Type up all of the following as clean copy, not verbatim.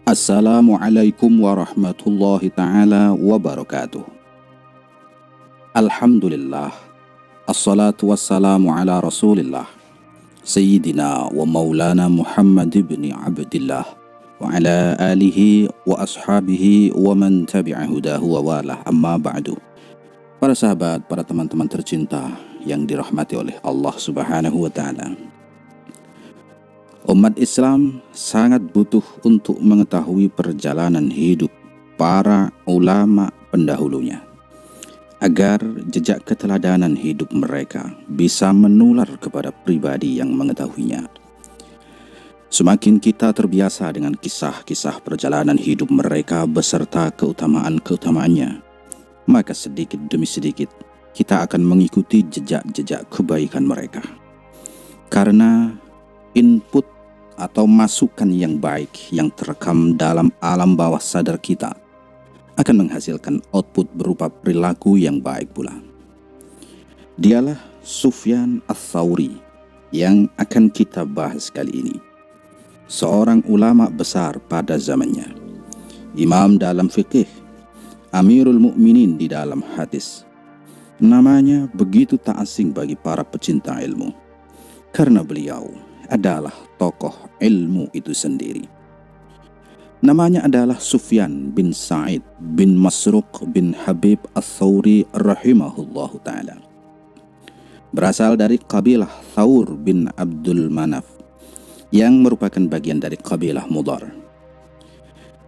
Assalamualaikum warahmatullahi ta'ala wabarakatuh. Alhamdulillah. Assalatu wassalamu ala rasulillah Sayyidina wa maulana Muhammad ibn Abdillah wa ala alihi wa ashabihi wa man tabi'a hudahu wa walah, amma ba'du. Para sahabat, para teman-teman tercinta yang dirahmati oleh Allah subhanahu wa ta'ala, umat Islam sangat butuh untuk mengetahui perjalanan hidup para ulama pendahulunya, agar jejak keteladanan hidup mereka bisa menular kepada pribadi yang mengetahuinya. Semakin kita terbiasa dengan kisah-kisah perjalanan hidup mereka beserta keutamaan-keutamaannya, maka sedikit demi sedikit kita akan mengikuti jejak-jejak kebaikan mereka. Karena input atau masukan yang baik yang terekam dalam alam bawah sadar kita akan menghasilkan output berupa perilaku yang baik pula. Dialah Sufyan Ats-Tsauri yang akan kita bahas kali ini. Seorang ulama besar pada zamannya, imam dalam fikih, Amirul Mukminin di dalam hadis. Namanya begitu tak asing bagi para pecinta ilmu, karena beliau adalah tokoh ilmu itu sendiri. Namanya adalah Sufyan bin Sa'id bin Masruq bin Habib Ats-Tsauri rahimahullahu ta'ala. Berasal dari kabilah Tsaur bin Abdul Manaf yang merupakan bagian dari kabilah Mudar.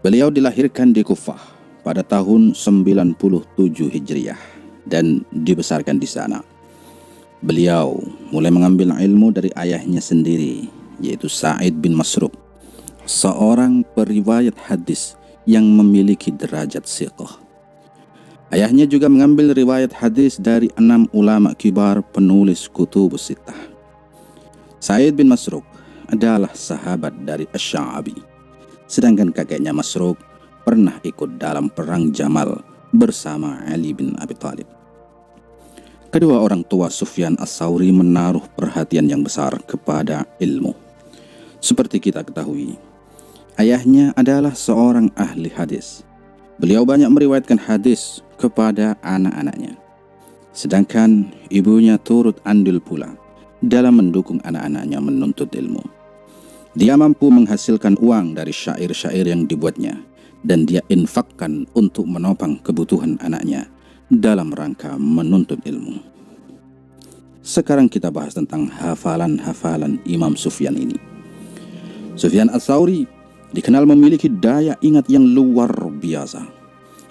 Beliau dilahirkan di Kufah pada tahun 97 Hijriah dan dibesarkan di sana. Beliau mulai mengambil ilmu dari ayahnya sendiri, yaitu Sa'id bin Masruq, seorang periwayat hadis yang memiliki derajat siqah. Ayahnya juga mengambil riwayat hadis dari 6 ulama kibar penulis kutubus sittah. Sa'id bin Masruq adalah sahabat dari Asy-Sya'bi, sedangkan kakeknya Masruq pernah ikut dalam perang Jamal bersama Ali bin Abi Thalib. Kedua orang tua Sufyan Ats-Tsauri menaruh perhatian yang besar kepada ilmu. Seperti kita ketahui, ayahnya adalah seorang ahli hadis. Beliau banyak meriwayatkan hadis kepada anak-anaknya. Sedangkan ibunya turut andil pula dalam mendukung anak-anaknya menuntut ilmu. Dia mampu menghasilkan uang dari syair-syair yang dibuatnya, dan dia infakkan untuk menopang kebutuhan anaknya dalam rangka menuntut ilmu. Sekarang kita bahas tentang hafalan-hafalan Imam Sufyan ini. Sufyan Ats-Tsauri dikenal memiliki daya ingat yang luar biasa.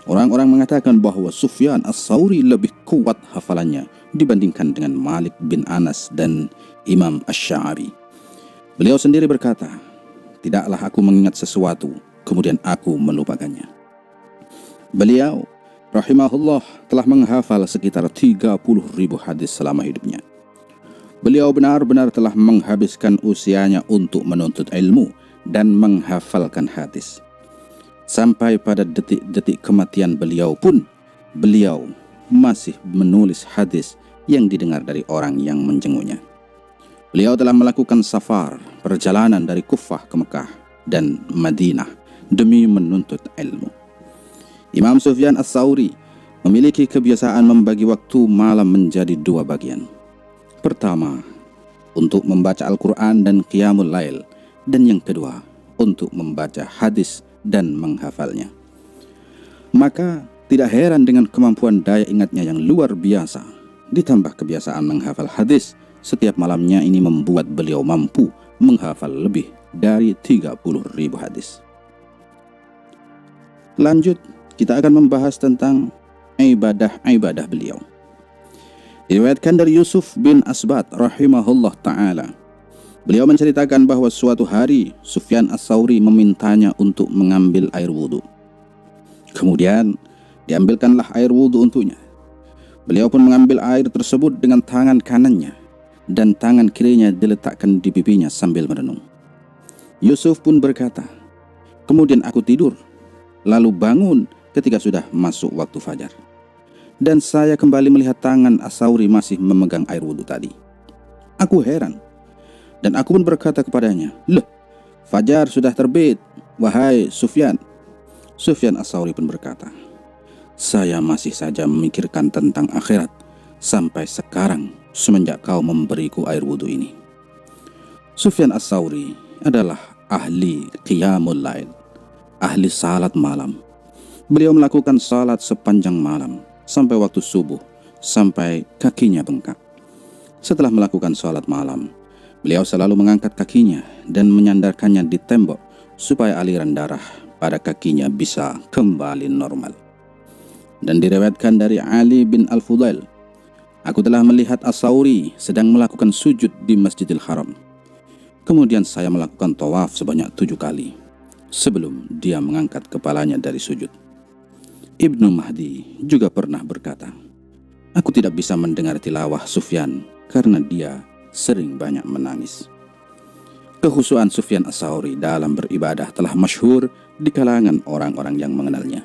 Orang-orang mengatakan bahwa Sufyan Ats-Tsauri lebih kuat hafalannya dibandingkan dengan Malik bin Anas dan Imam Asy-Sya'bi. Beliau sendiri berkata, "Tidaklah aku mengingat sesuatu kemudian aku melupakannya." Beliau rahimahullah telah menghafal sekitar 30.000 hadis selama hidupnya. Beliau benar-benar telah menghabiskan usianya untuk menuntut ilmu dan menghafalkan hadis. Sampai pada detik-detik kematian beliau pun, beliau masih menulis hadis yang didengar dari orang yang menjenguknya. Beliau telah melakukan safar, perjalanan dari Kufah ke Mekah dan Madinah demi menuntut ilmu. Imam Sufyan Ats-Tsauri memiliki kebiasaan membagi waktu malam menjadi 2 bagian. Pertama, untuk membaca Al-Quran dan Qiyamul Lail, dan yang kedua, untuk membaca hadis dan menghafalnya. Maka tidak heran dengan kemampuan daya ingatnya yang luar biasa, ditambah kebiasaan menghafal hadis, setiap malamnya ini membuat beliau mampu menghafal lebih dari 30.000 hadis. Lanjut, kita akan membahas tentang ibadah-ibadah beliau. Diriwayatkan dari Yusuf bin Asbat rahimahullah ta'ala. Beliau menceritakan bahwa suatu hari Sufyan Ats-Tsauri memintanya untuk mengambil air wudhu. Kemudian diambilkanlah air wudhu untuknya. Beliau pun mengambil air tersebut dengan tangan kanannya, dan tangan kirinya diletakkan di pipinya sambil merenung. Yusuf pun berkata, "Kemudian aku tidur, lalu bangun ketika sudah masuk waktu fajar. Dan saya kembali melihat tangan Ats-Tsauri masih memegang air wudhu tadi. Aku heran, dan aku pun berkata kepadanya, 'Loh, fajar sudah terbit, Wahai Sufyan. Sufyan Ats-Tsauri pun berkata, saya masih saja memikirkan tentang akhirat sampai sekarang semenjak kau memberiku air wudhu ini. Sufyan Ats-Tsauri adalah ahli qiyamul lail, ahli salat malam. Beliau melakukan salat sepanjang malam sampai waktu subuh, sampai kakinya bengkak. Setelah melakukan salat malam, beliau selalu mengangkat kakinya dan menyandarkannya di tembok supaya aliran darah pada kakinya bisa kembali normal. Dan diriwayatkan dari Ali bin Al-Fudail, aku telah melihat Ats-Tsauri sedang melakukan sujud di Masjidil Haram. Kemudian saya melakukan tawaf sebanyak 7 kali sebelum dia mengangkat kepalanya dari sujud. Ibnu Mahdi juga pernah berkata, aku tidak bisa mendengar tilawah Sufyan karena dia sering banyak menangis. Kekhusyuan Sufyan Ats-Tsauri dalam beribadah telah masyhur di kalangan orang-orang yang mengenalnya.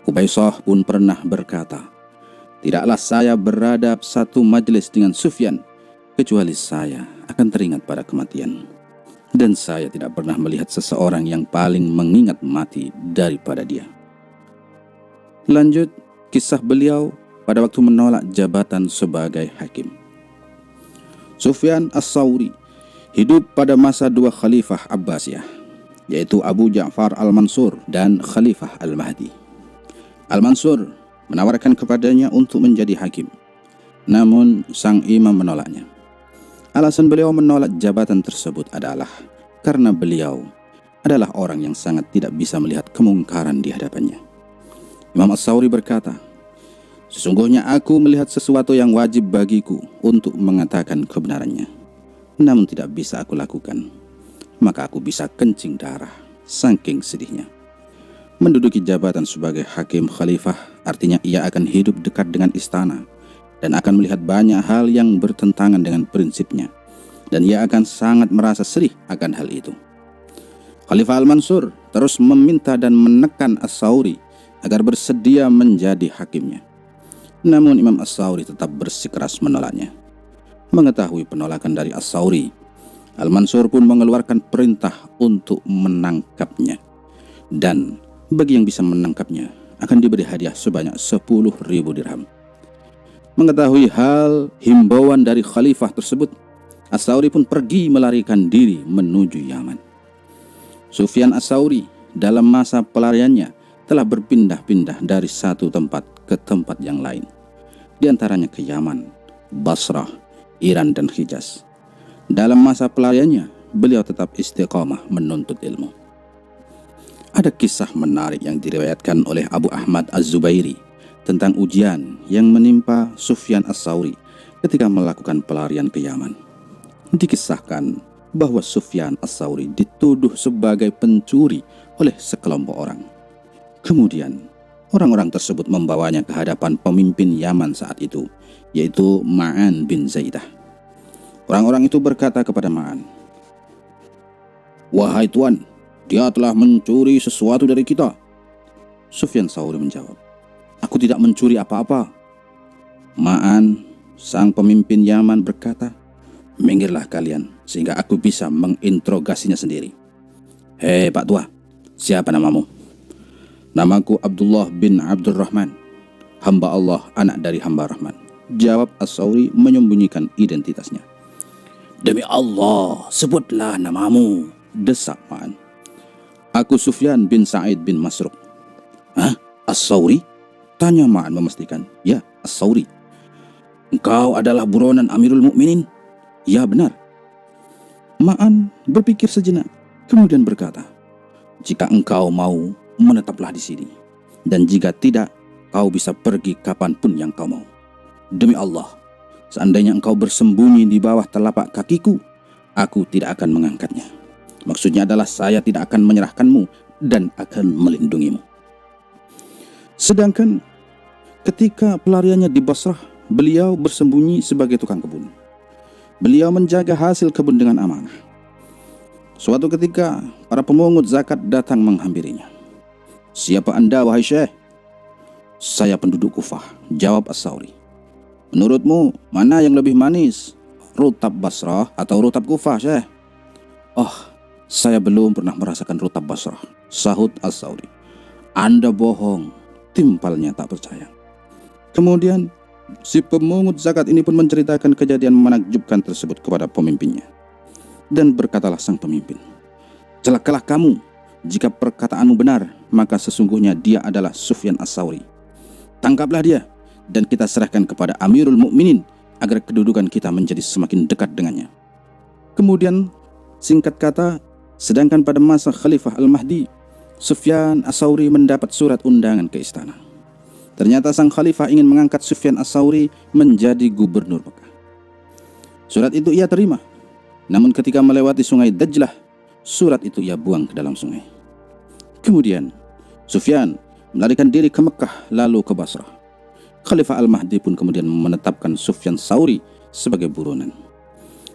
Ubaisah pun pernah berkata, tidaklah saya berada satu majelis dengan Sufyan kecuali saya akan teringat pada kematian. Dan saya tidak pernah melihat seseorang yang paling mengingat mati daripada dia. Lanjut kisah beliau pada waktu menolak jabatan sebagai hakim. Sufyan Ats-Tsauri hidup pada masa 2 Khalifah Abbasiyah, yaitu Abu Ja'far Al-Mansur dan Khalifah Al-Mahdi. Al-Mansur menawarkan kepadanya untuk menjadi hakim, namun sang imam menolaknya. Alasan beliau menolak jabatan tersebut adalah karena beliau adalah orang yang sangat tidak bisa melihat kemungkaran di hadapannya. Imam Ats-Tsauri berkata, sesungguhnya aku melihat sesuatu yang wajib bagiku untuk mengatakan kebenarannya, namun tidak bisa aku lakukan. Maka aku bisa kencing darah saking sedihnya. Menduduki jabatan sebagai hakim khalifah artinya ia akan hidup dekat dengan istana dan akan melihat banyak hal yang bertentangan dengan prinsipnya, dan ia akan sangat merasa sedih akan hal itu. Khalifah Al-Mansur terus meminta dan menekan Ats-Tsauri agar bersedia menjadi hakimnya. Namun Imam Ats-Tsauri tetap bersikeras menolaknya. Mengetahui penolakan dari Ats-Tsauri, Al-Mansur pun mengeluarkan perintah untuk menangkapnya. Dan bagi yang bisa menangkapnya akan diberi hadiah sebanyak 10.000 dirham. Mengetahui hal himbauan dari khalifah tersebut, Ats-Tsauri pun pergi melarikan diri menuju Yaman. Sufyan Ats-Tsauri dalam masa pelariannya telah berpindah-pindah dari satu tempat ke tempat yang lain, di antaranya ke Yaman, Basrah, Iran, dan Hijaz. Dalam masa pelariannya, beliau tetap istiqamah menuntut ilmu. Ada kisah menarik yang diriwayatkan oleh Abu Ahmad Az-Zubairi tentang ujian yang menimpa Sufyan Ats-Tsauri ketika melakukan pelarian ke Yaman. Dikisahkan bahwa Sufyan Ats-Tsauri dituduh sebagai pencuri oleh sekelompok orang. Kemudian orang-orang tersebut membawanya ke hadapan pemimpin Yaman saat itu, yaitu Ma'an bin Zaidah. Orang-orang itu berkata kepada Ma'an, wahai tuan, dia telah mencuri sesuatu dari kita. Sufyan Ats-Tsauri menjawab, aku tidak mencuri apa-apa. Ma'an, sang pemimpin Yaman, berkata, minggirlah kalian sehingga aku bisa menginterogasinya sendiri. Hei Pak Tua, siapa namamu? Namaku Abdullah bin Abdurrahman, hamba Allah, anak dari hamba Rahman, jawab Ats-Tsauri menyembunyikan identitasnya. Demi Allah, sebutlah namamu, desak Ma'an. Aku Sufyan bin Sa'id bin Masruq. Hah? Ats-Tsauri? Tanya Ma'an memastikan. Ya, Ats-Tsauri. Engkau adalah buronan Amirul Mukminin? Ya, benar. Ma'an berpikir sejenak, kemudian berkata, jika engkau mau, menetaplah di sini, dan jika tidak, kau bisa pergi kapanpun yang kau mau. Demi Allah, seandainya engkau bersembunyi di bawah telapak kakiku, aku tidak akan mengangkatnya. Maksudnya adalah saya tidak akan menyerahkanmu dan akan melindungimu. Sedangkan ketika pelariannya di Basrah, beliau bersembunyi sebagai tukang kebun. Beliau menjaga hasil kebun dengan amanah. Suatu ketika, para pemungut zakat datang menghampirinya. Siapa anda, wahai Syekh? Saya penduduk Kufah, jawab Ats-Tsauri. Menurutmu, mana yang lebih manis? Rutab Basrah atau rutab Kufah, Syekh? Oh, Saya belum pernah merasakan rutab Basrah, sahut As-Sauri. Anda bohong, timpalnya tak percaya. Kemudian si pemungut zakat ini pun menceritakan kejadian menakjubkan tersebut kepada pemimpinnya. Dan berkatalah sang pemimpin, celakalah kamu, jika perkataanmu benar, maka sesungguhnya dia adalah Sufyan As-Sauri. Tangkaplah dia, dan kita serahkan kepada Amirul Mukminin agar kedudukan kita menjadi semakin dekat dengannya. Kemudian, singkat kata, sedangkan pada masa Khalifah Al-Mahdi, Sufyan As-Sauri mendapat surat undangan ke istana. Ternyata sang khalifah ingin mengangkat Sufyan As-Sauri menjadi gubernur Mekah. Surat itu ia terima, namun ketika melewati sungai Dajlah, surat itu ia buang ke dalam sungai. Kemudian, Sufyan melarikan diri ke Mekah lalu ke Basrah. Khalifah Al-Mahdi pun kemudian menetapkan Sufyan Sauri sebagai buronan.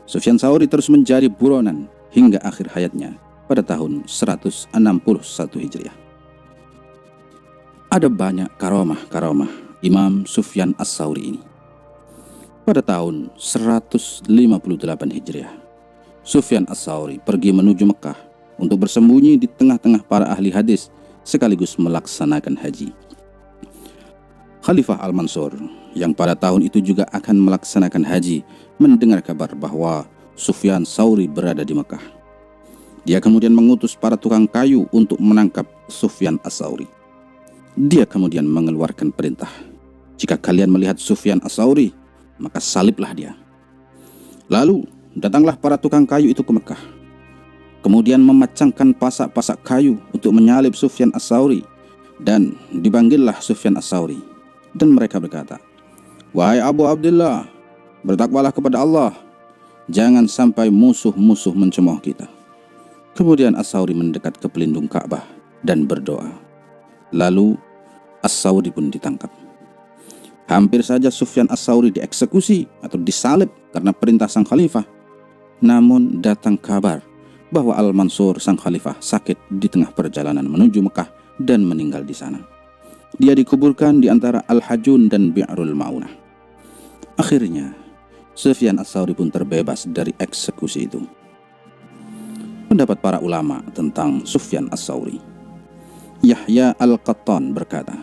Sufyan Sauri terus menjadi buronan hingga akhir hayatnya pada tahun 161 Hijriah. Ada banyak karamah Imam Sufyan As-Sauri ini. Pada tahun 158 Hijriah, Sufyan As-Sauri pergi menuju Mekah untuk bersembunyi di tengah-tengah para ahli hadis sekaligus melaksanakan haji. Khalifah Al-Mansur yang pada tahun itu juga akan melaksanakan haji mendengar kabar bahwa Sufyan Sauri berada di Mekah. Dia kemudian mengutus para tukang kayu untuk menangkap Sufyan As-Sauri. Dia kemudian mengeluarkan perintah, jika kalian melihat Sufyan As-Sauri, maka saliblah dia. Lalu datanglah para tukang kayu itu ke Mekah, kemudian memacangkan pasak-pasak kayu untuk menyalib Sufyan As-Sauri, dan dipanggillah Sufyan As-Sauri. Dan mereka berkata, "Wahai Abu Abdullah, bertakwalah kepada Allah, jangan sampai musuh-musuh mencemooh kita." Kemudian As-Sauri mendekat ke pelindung Ka'bah dan berdoa. Lalu As-Sauri pun ditangkap. Hampir saja Sufyan As-Sauri dieksekusi atau disalib karena perintah sang khalifah. Namun datang kabar bahwa Al-Mansur sang khalifah sakit di tengah perjalanan menuju Mekah dan meninggal di sana. Dia dikuburkan di antara Al-Hajun dan Bi'rul Ma'unah. Akhirnya Sufyan As-Sauri pun terbebas dari eksekusi itu. Pendapat para ulama tentang Sufyan As-Sauri. Yahya Al-Qattan berkata,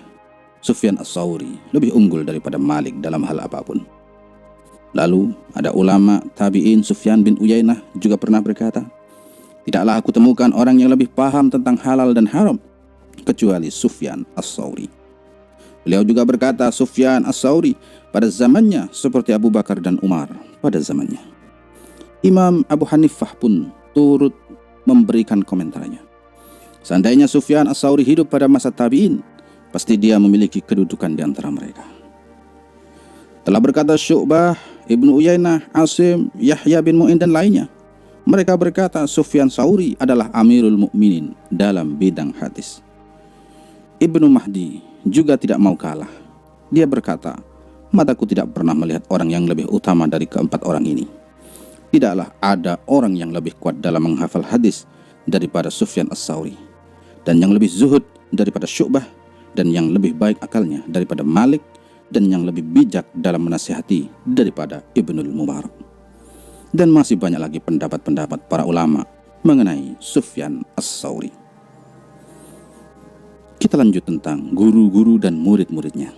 Sufyan As-Sauri lebih unggul daripada Malik dalam hal apapun. Lalu ada ulama tabi'in Sufyan bin Uyainah juga pernah berkata, tidaklah aku temukan orang yang lebih paham tentang halal dan haram kecuali Sufyan As-Sauri. Beliau juga berkata, Sufyan As-Sauri pada zamannya seperti Abu Bakar dan Umar pada zamannya. Imam Abu Hanifah pun turut memberikan komentarnya. Seandainya Sufyan As-Sauri hidup pada masa tabi'in, pasti dia memiliki kedudukan di antara mereka. Telah berkata Syu'bah, Ibnu Uyainah, Asim, Yahya bin Mu'in dan lainnya. Mereka berkata Sufyan Sauri adalah Amirul Mukminin dalam bidang hadis. Ibnu Mahdi juga tidak mau kalah. Dia berkata, mataku tidak pernah melihat orang yang lebih utama dari keempat orang ini. Tidaklah ada orang yang lebih kuat dalam menghafal hadis daripada Sufyan As-Sauri, dan yang lebih zuhud daripada Syu'bah, dan yang lebih baik akalnya daripada Malik, dan yang lebih bijak dalam menasihati daripada Ibnul Mubarak. Dan masih banyak lagi pendapat-pendapat para ulama mengenai Sufyan As-Sauri. Kita lanjut tentang guru-guru dan murid-muridnya.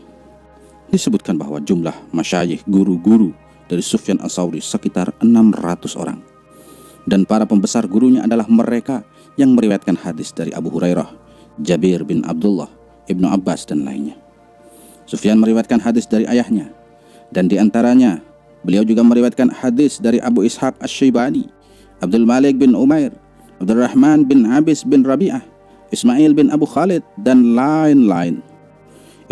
Disebutkan bahwa jumlah masyayikh guru-guru dari Sufyan As-Sauri sekitar 600 orang. Dan para pembesar gurunya adalah mereka yang meriwayatkan hadis dari Abu Hurairah, Jabir bin Abdullah, Ibnu Abbas dan lainnya. Sufyan meriwayatkan hadis dari ayahnya, dan di antaranya beliau juga meriwayatkan hadis dari Abu Ishaq Asy-Syaibani, Abdul Malik bin Umair, Abdurrahman bin Abis bin Rabi'ah, Ismail bin Abu Khalid dan lain-lain.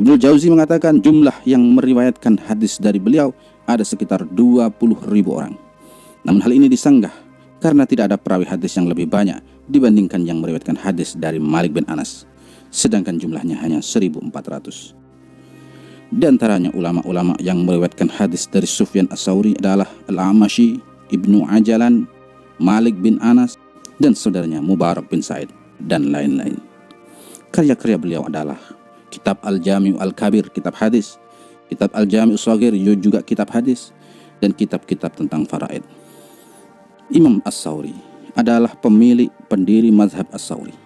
Ibnu Jauzi mengatakan jumlah yang meriwayatkan hadis dari beliau ada sekitar 20.000 orang. Namun hal ini disanggah karena tidak ada perawi hadis yang lebih banyak dibandingkan yang meriwayatkan hadis dari Malik bin Anas, sedangkan jumlahnya hanya 1.400. Di antaranya ulama-ulama yang meriwayatkan hadis dari Sufyan As-Sauri adalah Al-A'mashi, Ibnu Ajalan, Malik bin Anas, dan saudaranya Mubarak bin Said, dan lain-lain. Karya-karya beliau adalah Kitab Al-Jami' Al-Kabir, kitab hadis, Kitab Al-Jami' As-Saghir juga kitab hadis, dan kitab-kitab tentang faraid. Imam As-Sauri adalah pemilik pendiri mazhab As-Sawri.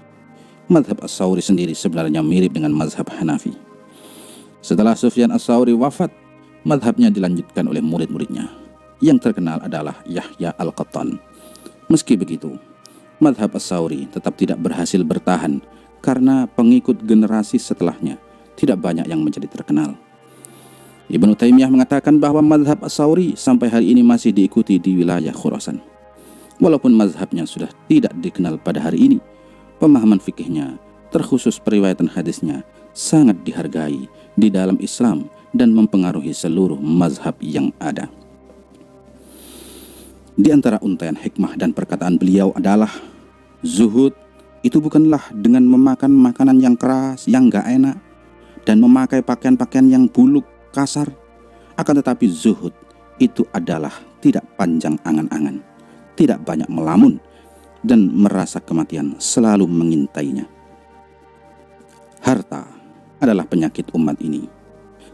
Mazhab As-Sawri sendiri sebenarnya mirip dengan mazhab Hanafi. Setelah Sufyan As-Sawri wafat, mazhabnya dilanjutkan oleh murid-muridnya. Yang terkenal adalah Yahya Al-Qattan. Meski begitu, mazhab As-Sawri tetap tidak berhasil bertahan karena pengikut generasi setelahnya tidak banyak yang menjadi terkenal. Ibnu Taimiyah mengatakan bahwa mazhab As-Sawri sampai hari ini masih diikuti di wilayah Khurasan. Walaupun mazhabnya sudah tidak dikenal pada hari ini, pemahaman fikihnya, terkhusus periwayatan hadisnya, sangat dihargai di dalam Islam dan mempengaruhi seluruh mazhab yang ada. Di antara untaian hikmah dan perkataan beliau adalah, zuhud itu bukanlah dengan memakan makanan yang keras, yang gak enak, dan memakai pakaian-pakaian yang buluk, kasar. Akan tetapi zuhud itu adalah tidak panjang angan-angan, tidak banyak melamun, dan merasa kematian selalu mengintainya. Harta adalah penyakit umat ini,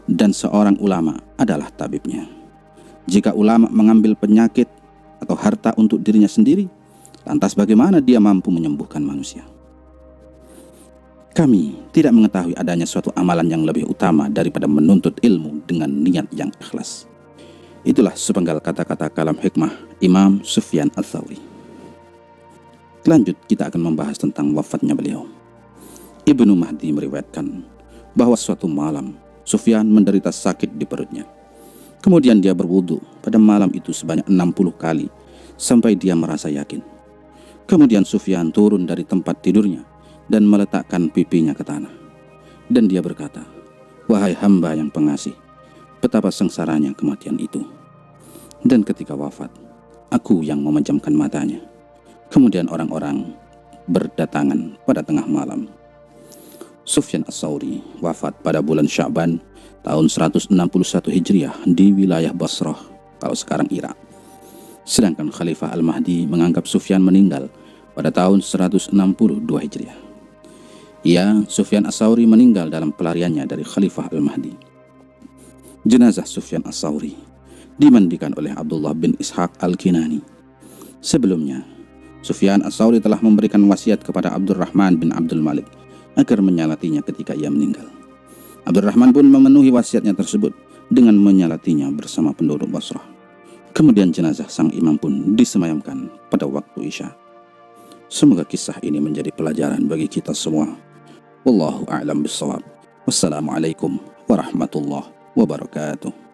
dan seorang ulama adalah tabibnya. Jika ulama mengambil penyakit atau harta untuk dirinya sendiri, lantas bagaimana dia mampu menyembuhkan manusia? Kami tidak mengetahui adanya suatu amalan yang lebih utama daripada menuntut ilmu dengan niat yang ikhlas. Itulah sepenggal kata-kata kalam hikmah Imam Sufyan Ats-Tsauri. Lanjut, kita akan membahas tentang wafatnya beliau. Ibnu Mahdi meriwayatkan bahwa suatu malam Sufyan menderita sakit di perutnya. Kemudian dia berwudu pada malam itu sebanyak 60 kali sampai dia merasa yakin. Kemudian Sufyan turun dari tempat tidurnya dan meletakkan pipinya ke tanah. Dan dia berkata, "Wahai hamba yang pengasih, betapa sengsaranya kematian itu." Dan ketika wafat, aku yang memejamkan matanya. Kemudian orang-orang berdatangan pada tengah malam. Sufyan Ats-Tsauri wafat pada bulan Sya'ban tahun 161 Hijriah di wilayah Basrah, kalau sekarang Irak. Sedangkan Khalifah Al-Mahdi menganggap Sufyan meninggal pada tahun 162 Hijriah. Sufyan Ats-Tsauri meninggal dalam pelariannya dari Khalifah Al-Mahdi. Jenazah Sufyan Ats-Tsauri dimandikan oleh Abdullah bin Ishaq Al-Kinani. Sebelumnya, Sufyan Ats-Tsauri telah memberikan wasiat kepada Abdurrahman bin Abdul Malik agar menyalatinya ketika ia meninggal. Abdurrahman pun memenuhi wasiatnya tersebut dengan menyalatinya bersama penduduk Basrah. Kemudian jenazah sang imam pun disemayamkan pada waktu Isya. Semoga kisah ini menjadi pelajaran bagi kita semua. Wallahu a'lam bishawab. Wassalamualaikum warahmatullahi wabarakatuh.